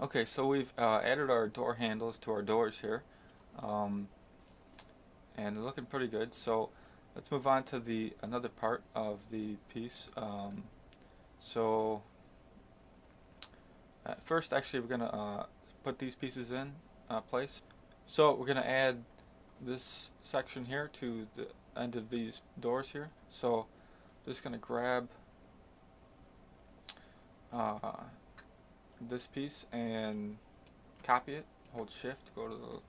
Okay, so we've added our door handles to our doors here, um, and they're looking pretty good. So let's move on to the another part of the piece. So at first, actually, we're gonna put these pieces in place. So we're gonna add this section here to the end of these doors here. So just gonna grab uh, this piece and copy it. Hold Shift, go to the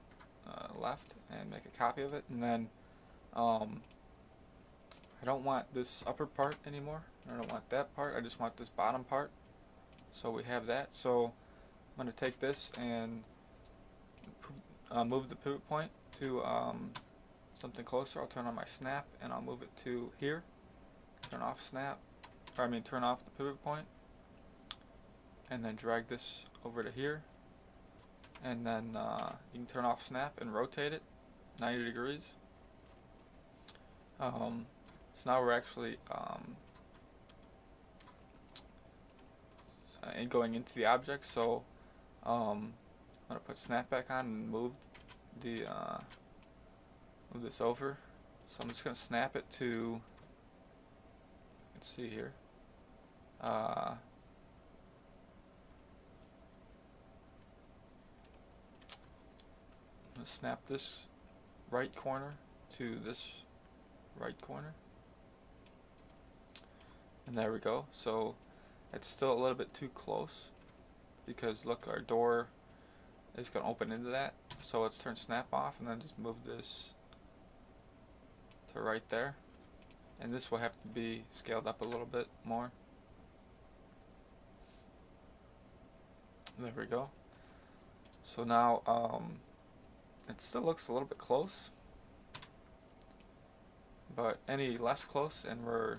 left, and make a copy of it, and then um, I don't want this upper part anymore. I don't want that part. I just want this bottom part. So we have that. So I'm going to take this and move the pivot point to something closer. I'll turn on my snap and I'll move it to here. Turn off snap, or I mean turn off the pivot point, and then drag this over to here. And then you can turn off snap and rotate it 90 degrees. So now we're actually going into the object. So I'm gonna put snap back on and move this over. So I'm just gonna snap it to. Let's see here. I'm gonna snap this right corner to this right corner, and there we go. So it's still a little bit too close because look, our door is going to open into that. So let's turn snap off and then just move this to right there, and this will have to be scaled up a little bit more. There we go. So now it still looks a little bit close, but any less close and we're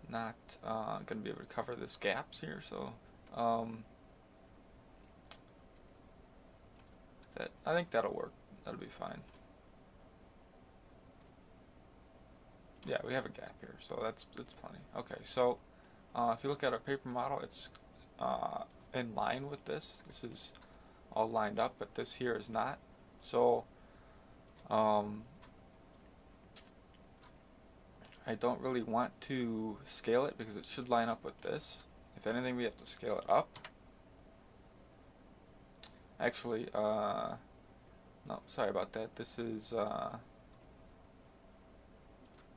not going to be able to cover this gaps here. So I think that'll work. That'll be fine. Yeah, we have a gap here, so that's plenty. Okay, so if you look at our paper model, it's in line with this. This is all lined up, but this here is not. So I don't really want to scale it because it should line up with this. If anything, we have to scale it up. Actually, no, sorry about that. This is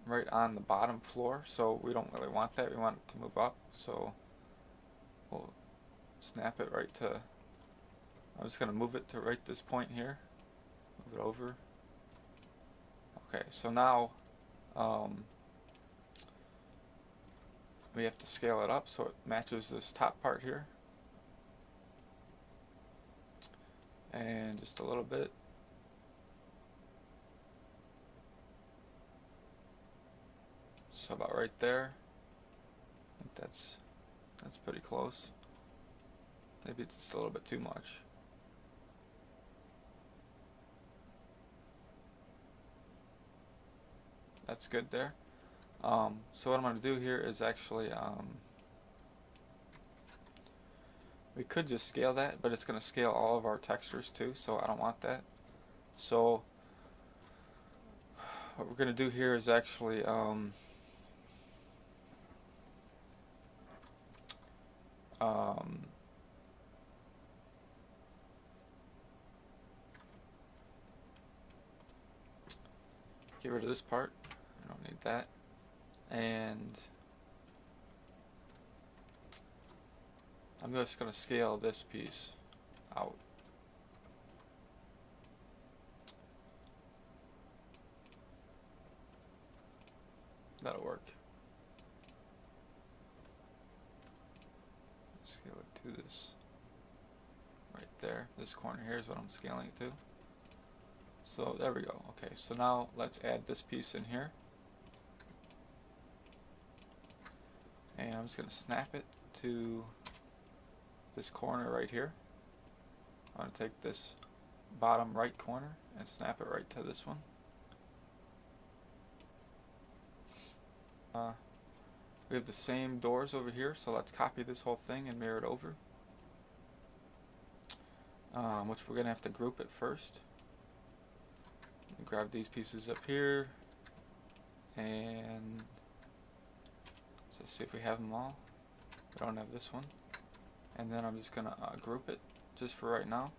right on the bottom floor, so we don't really want that. We want it to move up, so we'll snap it right to. I'm just going to move it to right this point here. Move it over. Okay, so now we have to scale it up so it matches this top part here. And just a little bit. So about right there. I think that's pretty close. Maybe it's just a little bit too much. That's good there. So what I'm going to do here is actually we could just scale that, but it's going to scale all of our textures too, so I don't want that. So what we're going to do here is actually get rid of this part. I don't need that. And I'm just going to scale this piece out. That'll work. Scale it to this right there. This corner here is what I'm scaling it to. So there we go. Okay, so now let's add this piece in here. And I'm just going to snap it to this corner right here. I'm going to take this bottom right corner and snap it right to this one. We have the same doors over here, so let's copy this whole thing and mirror it over. which we're gonna have to group it first. Grab these pieces up here, and let's see if we have them all. We don't have this one. And then I'm just gonna group it just for right now.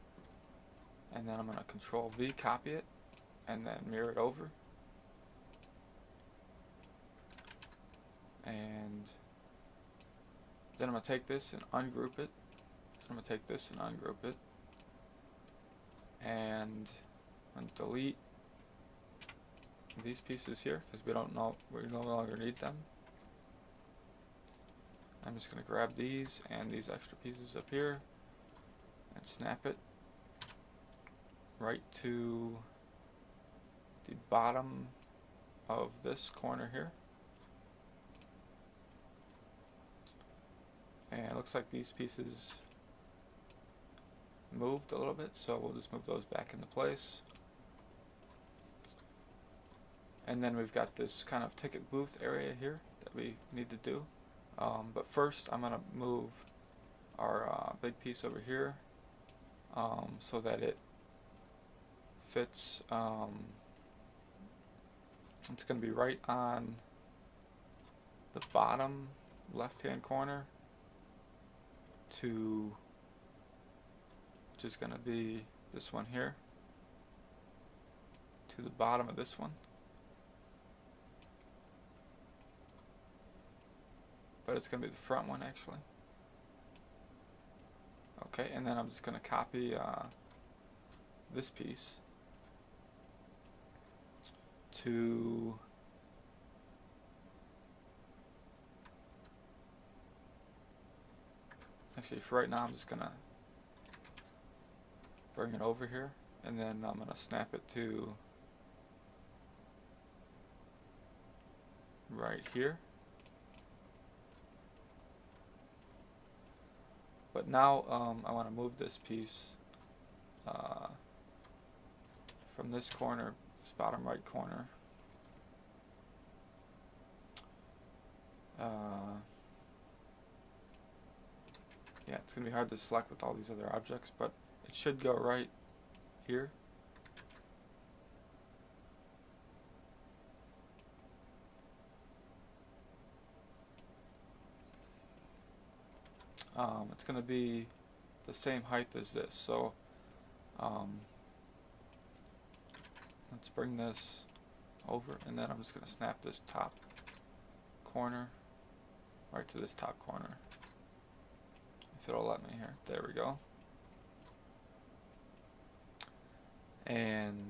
And then I'm gonna Control V, copy it, and then mirror it over. And then I'm gonna take this and ungroup it. I'm gonna take this and ungroup it. And I'm gonna delete these pieces here because we no longer need them. I'm just going to grab these and these extra pieces up here and snap it right to the bottom of this corner here. And it looks like these pieces moved a little bit, so we'll just move those back into place. And then we've got this kind of ticket booth area here that we need to do. But first I'm going to move our big piece over here so that it fits. It's going to be right on the bottom left hand corner to, which is going to be this one here, to the bottom of this one. But it's going to be the front one actually. Okay, and then I'm just going to copy this piece to actually for right now I'm just going to bring it over here, and then I'm going to snap it to right here. But now I want to move this piece from this corner, this bottom right corner, yeah, it's going to be hard to select with all these other objects, but it should go right here. It's going to be the same height as this, so let's bring this over, and then I'm just going to snap this top corner right to this top corner, if it'll let me here. There we go. And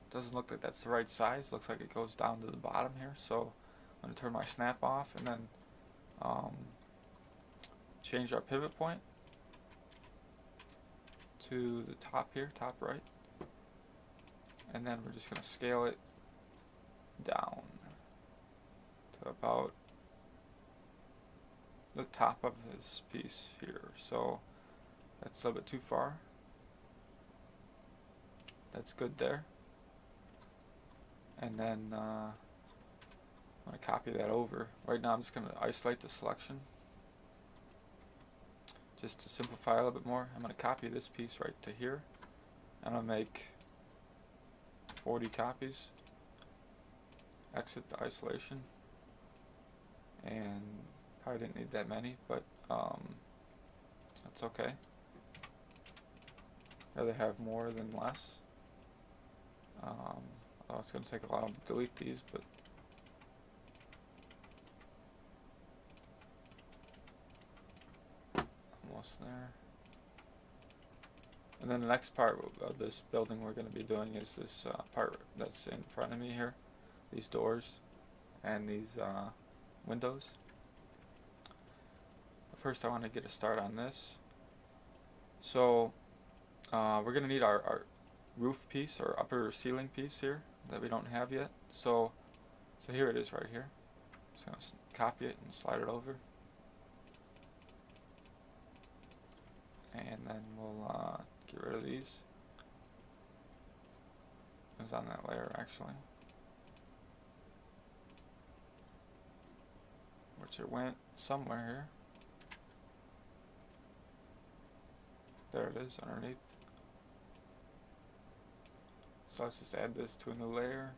doesn't look like that's the right size. Looks like it goes down to the bottom here, so I'm going to turn my snap off and then change our pivot point to the top here, top right, and then we're just going to scale it down to about the top of this piece here. So that's a little bit too far. That's good there. And then I'm going to copy that over. Right now I'm just going to isolate the selection just to simplify a little bit more. I'm going to copy this piece right to here, and I'll make 40 copies. Exit the isolation, and probably didn't need that many, but that's okay. Rather have more than less. Oh, it's going to take a while to delete these, but almost there. And then the next part of this building we're going to be doing is this part that's in front of me here. These doors and these windows. First I want to get a start on this. So we're going to need our roof piece or upper ceiling piece here that we don't have yet. So here it is right here. I'm just going to copy it and slide it over. And then we'll get rid of these. It was on that layer actually, which it went somewhere here. There it is underneath. So let's just add this to a new layer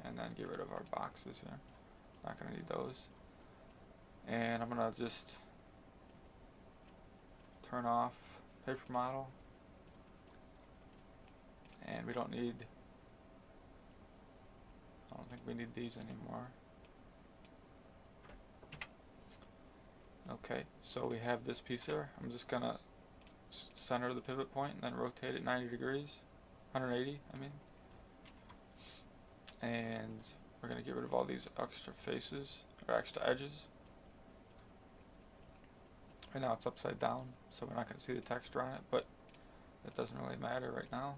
and then get rid of our boxes here. Not going to need those. And I'm going to just turn off paper model, and we don't need, I don't think we need these anymore. Okay, so we have this piece here. I'm just going to center the pivot point and then rotate it 90 degrees, 180 I mean. And we're going to get rid of all these extra faces, or extra edges. Right now it's upside down, so we're not going to see the texture on it, but it doesn't really matter right now.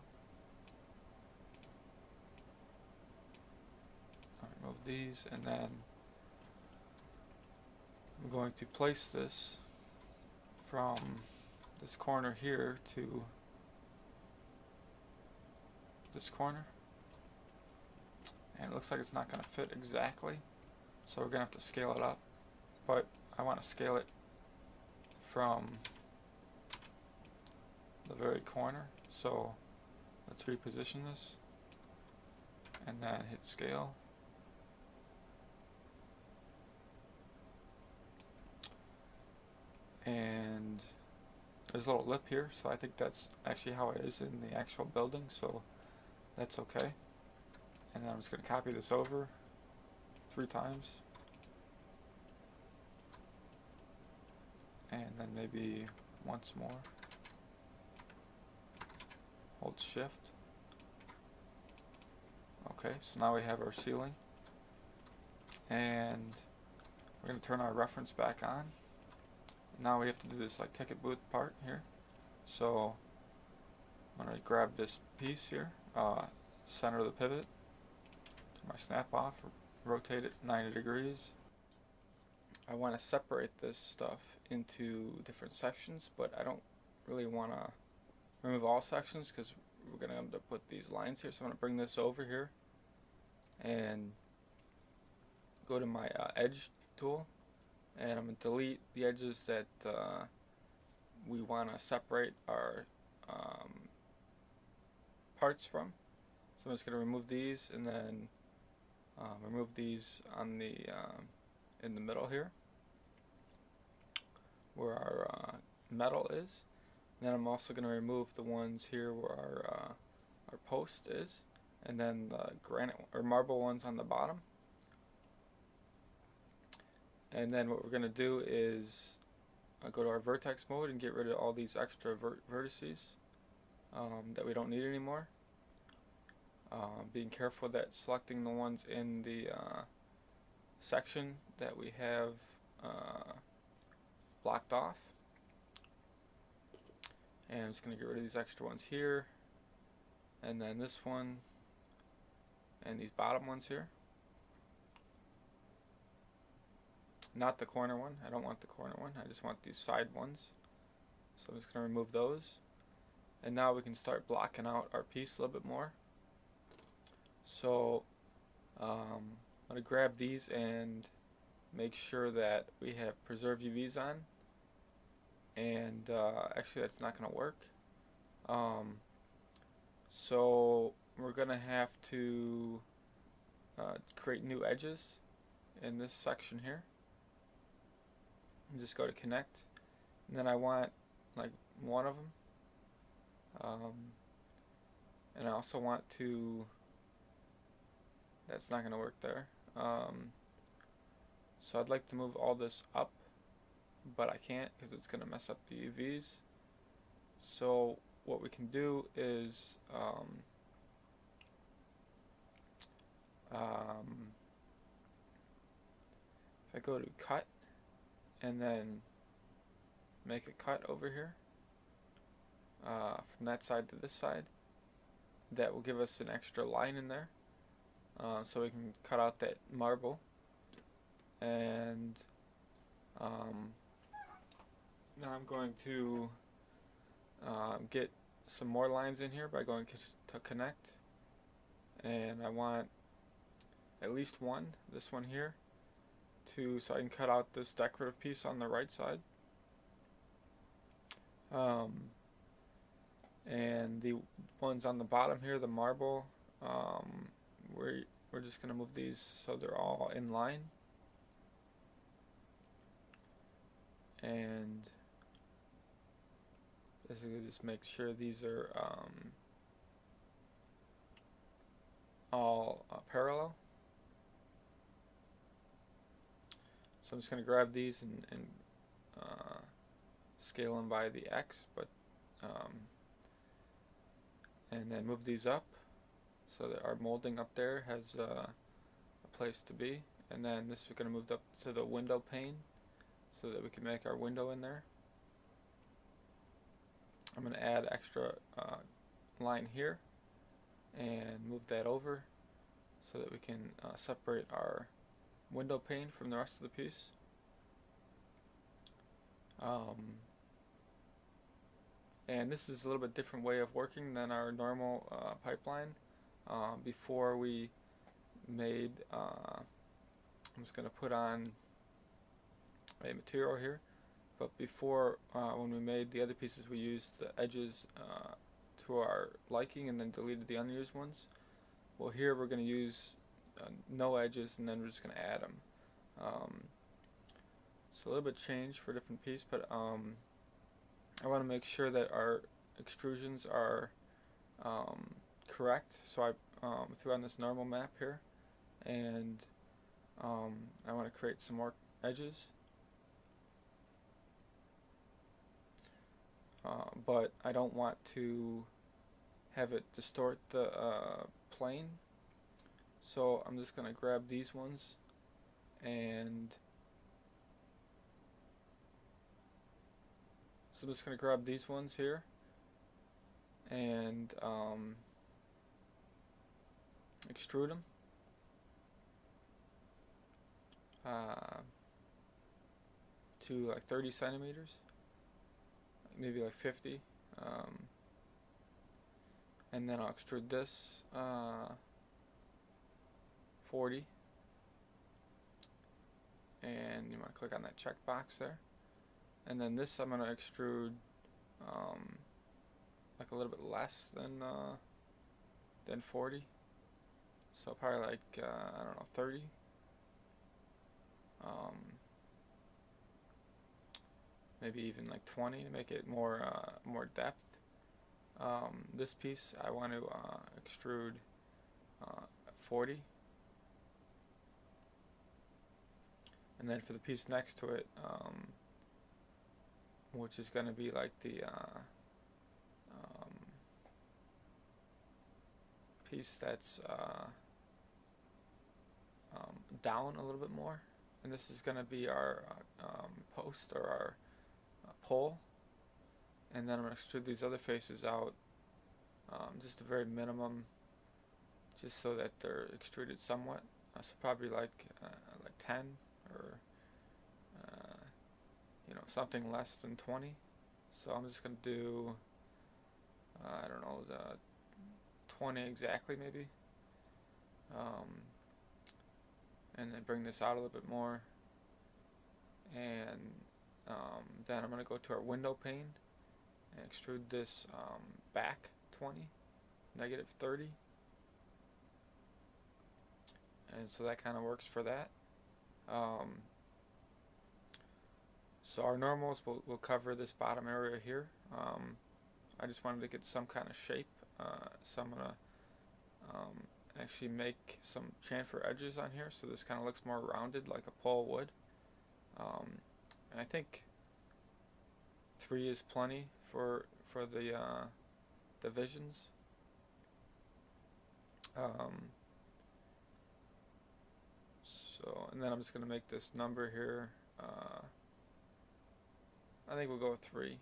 I'll remove these, and then I'm going to place this from this corner here to this corner. And it looks like it's not going to fit exactly, so we're going to have to scale it up. But I want to scale it from the very corner, so let's reposition this and then hit scale. And there's a little lip here, so I think that's actually how it is in the actual building, so that's okay. And then I'm just going to copy this over 3 times. And then maybe once more. Hold shift. Okay, so now we have our ceiling. And we're going to turn our reference back on. Now we have to do this like ticket booth part here. So I'm going to grab this piece here, center the pivot, turn my snap off, rotate it 90 degrees. I want to separate this stuff into different sections, but I don't really want to remove all sections because we're going to have to put these lines here. So I'm going to bring this over here and go to my edge tool, and I'm going to delete the edges that we want to separate our parts from. So I'm just going to remove these and then remove these on the in the middle here where our metal is. And then I'm also going to remove the ones here where our post is, and then the granite or marble ones on the bottom. And then what we're going to do is go to our vertex mode and get rid of all these extra vertices that we don't need anymore. Being careful that selecting the ones in the section that we have blocked off. And I'm just going to get rid of these extra ones here, and then this one, and these bottom ones here. Not the corner one. I don't want the corner one. I just want these side ones. So I'm just going to remove those. And now we can start blocking out our piece a little bit more. So I'm going to grab these and make sure that we have preserve UVs on. And actually that's not going to work. So we're going to have to create new edges in this section here. And just go to connect, and then I want like one of them, and I also want to, that's not going to work there, so I'd like to move all this up, but I can't because it's going to mess up the UVs. So what we can do is if I go to cut and then make a cut over here from that side to this side, that will give us an extra line in there, so we can cut out that marble. And now I'm going to get some more lines in here by going to connect, and I want at least one, this one here, so I can cut out this decorative piece on the right side. Um, and the ones on the bottom here, the marble, um, we're just going to move these so they're all in line. And basically just make sure these are all parallel. So I'm just going to grab these and scale them by the X, but um, and then move these up so that our molding up there has a place to be. And then this is going to move up to the window pane so that we can make our window in there. I'm going to add extra line here and move that over so that we can separate our window pane from the rest of the piece. And this is a little bit different way of working than our normal pipeline. Before we made, I'm just going to put on a material here, but before when we made the other pieces we used the edges to our liking and then deleted the unused ones. Well, here we're going to use no edges and then we're just going to add them. So a little bit change for a different piece, but I want to make sure that our extrusions are correct. So I threw on this normal map here, and I want to create some more edges. But I don't want to have it distort the plane. So I'm just going to grab these ones and so I'm just going to grab these ones here and extrude them to like 30 centimeters, maybe like 50. And then I'll extrude this 40. And you want to click on that checkbox there. And then this I'm going to extrude like a little bit less than 40. So probably like I don't know, 30. Maybe even like 20 to make it more depth. This piece I want to extrude 40. And then for the piece next to it, which is going to be like the piece that's down a little bit more, and this is going to be our post or our pole. And then I'm going to extrude these other faces out just a very minimum, just so that they're extruded somewhat. So probably like 10 or something less than 20. So I'm just going to do I don't know, the 20 exactly maybe. And then bring this out a little bit more. And then I'm going to go to our window pane and extrude this back 20, negative 30. And so that kind of works for that. So our normals will cover this bottom area here. I just wanted to get some kind of shape, so I'm going to actually make some chamfer edges on here so this kind of looks more rounded like a pole would. And I think 3 is plenty for the divisions. So, and then I'm just going to make this number here. I think we'll go with 3.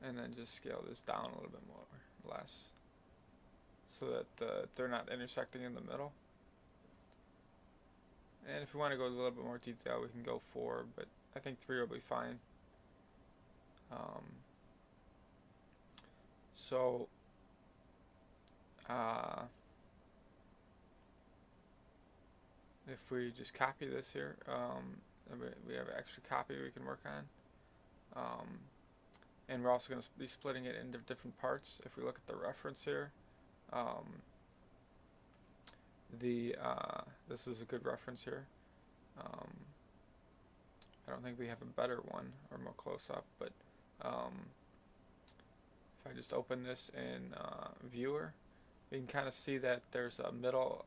And then just scale this down a little bit more, less, so that they're not intersecting in the middle. And if we want to go a little bit more detail, we can go 4, but I think 3 will be fine. So, if we just copy this here, we have an extra copy we can work on. and we're also going to be splitting it into different parts. If we look at the reference here, um, this is a good reference here. Um, I don't think we have a better one or more close up, but um, if I just open this in Viewer, we can kind of see that there's a middle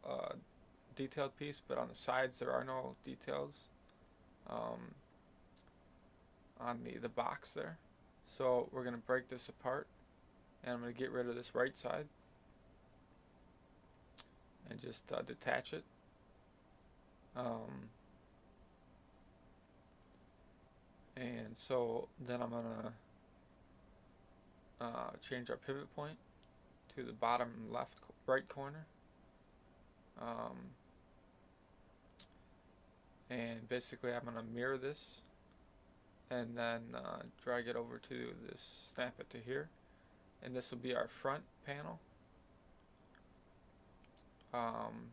detailed piece, but on the sides there are no details um, on the box there. So we're going to break this apart, and I'm going to get rid of this right side and just detach it. Um, and so then I'm going to change our pivot point to the bottom left right corner. Um, and basically I'm going to mirror this and then drag it over to this, snap it to here, and this will be our front panel. Um,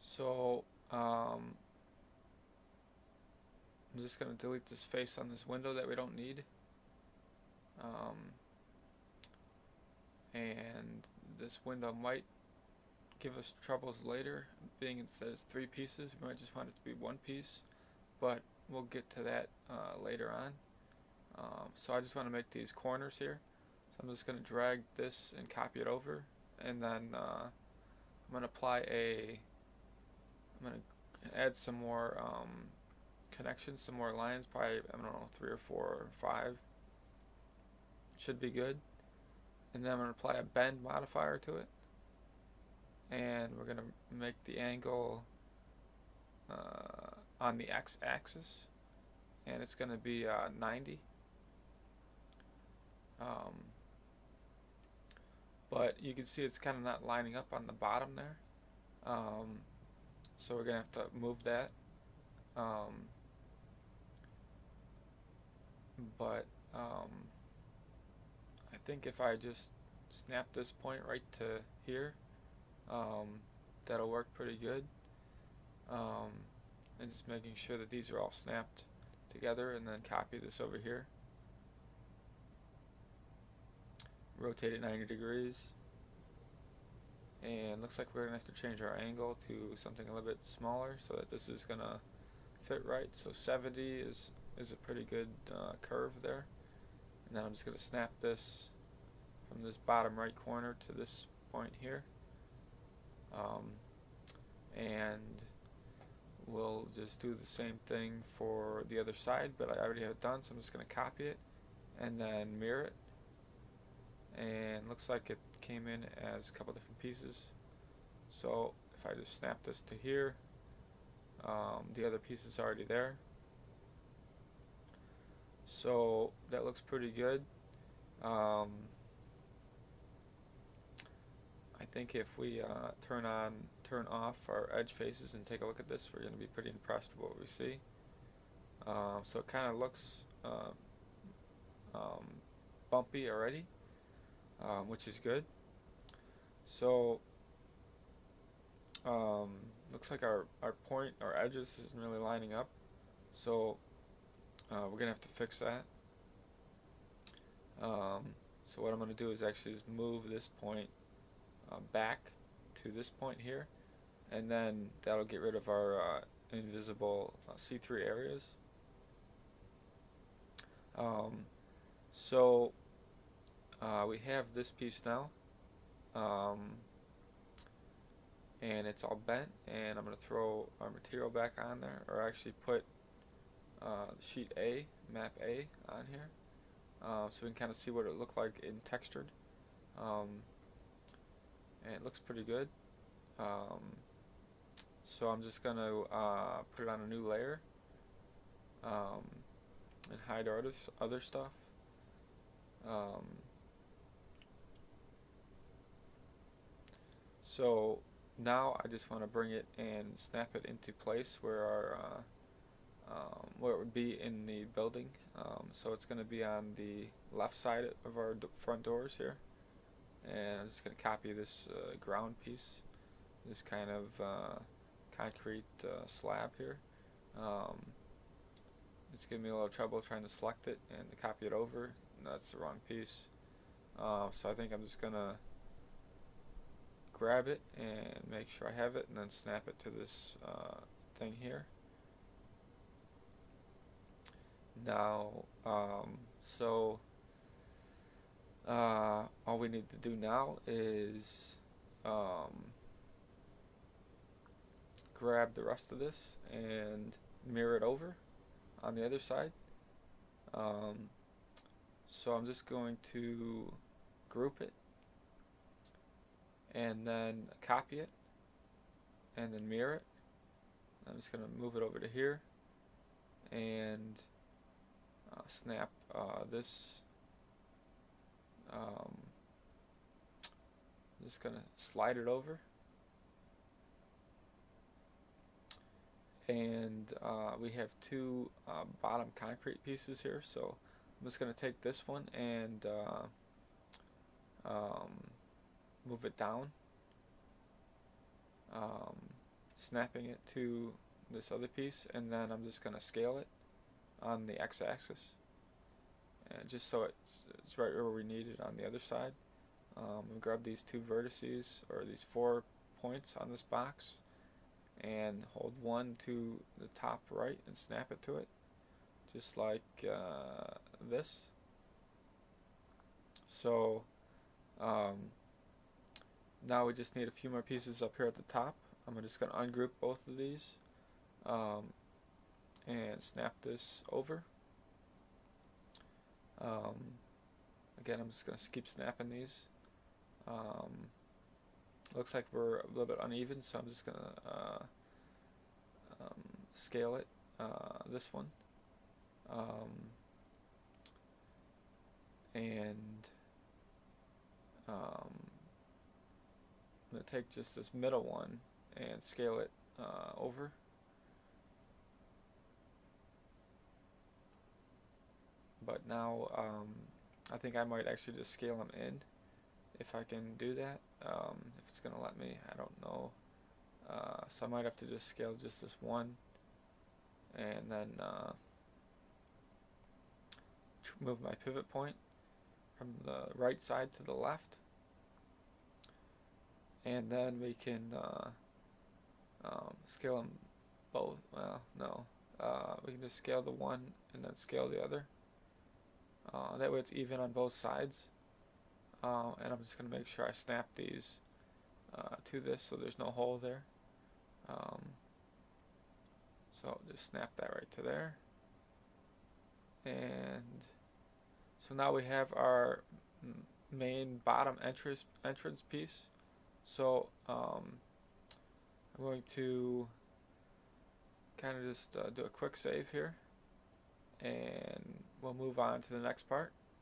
so I'm just going to delete this face on this window that we don't need. And this window might give us troubles later, being instead it's 3 pieces, we might just want it to be 1 piece, but we'll get to that later on. So I just want to make these corners here, so I'm just going to drag this and copy it over, and then I'm going to I'm going to add some more connections, some more lines, probably, I don't know, 3 or 4 or 5 should be good. And then I'm going to apply a bend modifier to it, and we're going to make the angle on the x-axis, and it's going to be 90. But you can see it's kind of not lining up on the bottom there, so we're going to have to move that. But I think if I just snap this point right to here, um, that'll work pretty good. And just making sure that these are all snapped together, and then copy this over here, rotate it 90 degrees, and looks like we're gonna have to change our angle to something a little bit smaller so that this is gonna fit right. So 70 is a pretty good curve there, and then I'm just gonna snap this from this bottom right corner to this point here, and we'll just do the same thing for the other side, but I already have it done, so I'm just going to copy it and then mirror it, and looks like it came in as a couple different pieces. So if I just snap this to here, the other piece is already there, so that looks pretty good. I think if we turn off our edge faces and take a look at this, we're going to be pretty impressed with what we see. So it kind of looks um, bumpy already, which is good. So looks like our edges isn't really lining up, so we're gonna have to fix that. So what I'm gonna do is actually just move this point back to this point here, and then that'll get rid of our invisible see-through areas. So we have this piece now, and it's all bent, and I'm going to throw our material back on there, or actually put sheet A, map A on here, so we can kind of see what it looked like in textured, and it looks pretty good. So I'm just going to put it on a new layer, and hide our other stuff. So now I just want to bring it and snap it into place where where it would be in the building. So it's going to be on the left side of our front doors here, and I'm just going to copy this ground piece, this kind of concrete slab here, It's giving me a little trouble trying to select it and to copy it over. And that's the wrong piece. So I think I'm just gonna grab it and make sure I have it, and then snap it to this thing here. Now, all we need to do now is grab the rest of this and mirror it over on the other side. Um, so I'm just going to group it and then copy it and then mirror it. I'm just going to move it over to here and snap this. I'm just going to slide it over, and we have two bottom concrete pieces here, so I'm just going to take this one and um, move it down, um, snapping it to this other piece, and then I'm just going to scale it on the x-axis, and just so it's right where we need it on the other side. We grab these two vertices, or these 4 points on this box, and hold one to the top right and snap it to it, just like this. So now we just need a few more pieces up here at the top. I'm just going to ungroup both of these and snap this over. Again, I'm just going to keep snapping these. Looks like we're a little bit uneven, so I'm just going to scale it, this one. And I'm going to take just this middle one and scale it over. But now I think I might actually just scale them in if I can do that. If it's going to let me, I don't know. So I might have to just scale just this one, and then move my pivot point from the right side to the left, and then we can scale them both. Well, no, we can just scale the one and then scale the other. That way it's even on both sides. And I'm just going to make sure I snap these to this so there's no hole there. So just snap that right to there. And so now we have our main bottom entrance piece. So I'm going to kind of just do a quick save here, and we'll move on to the next part.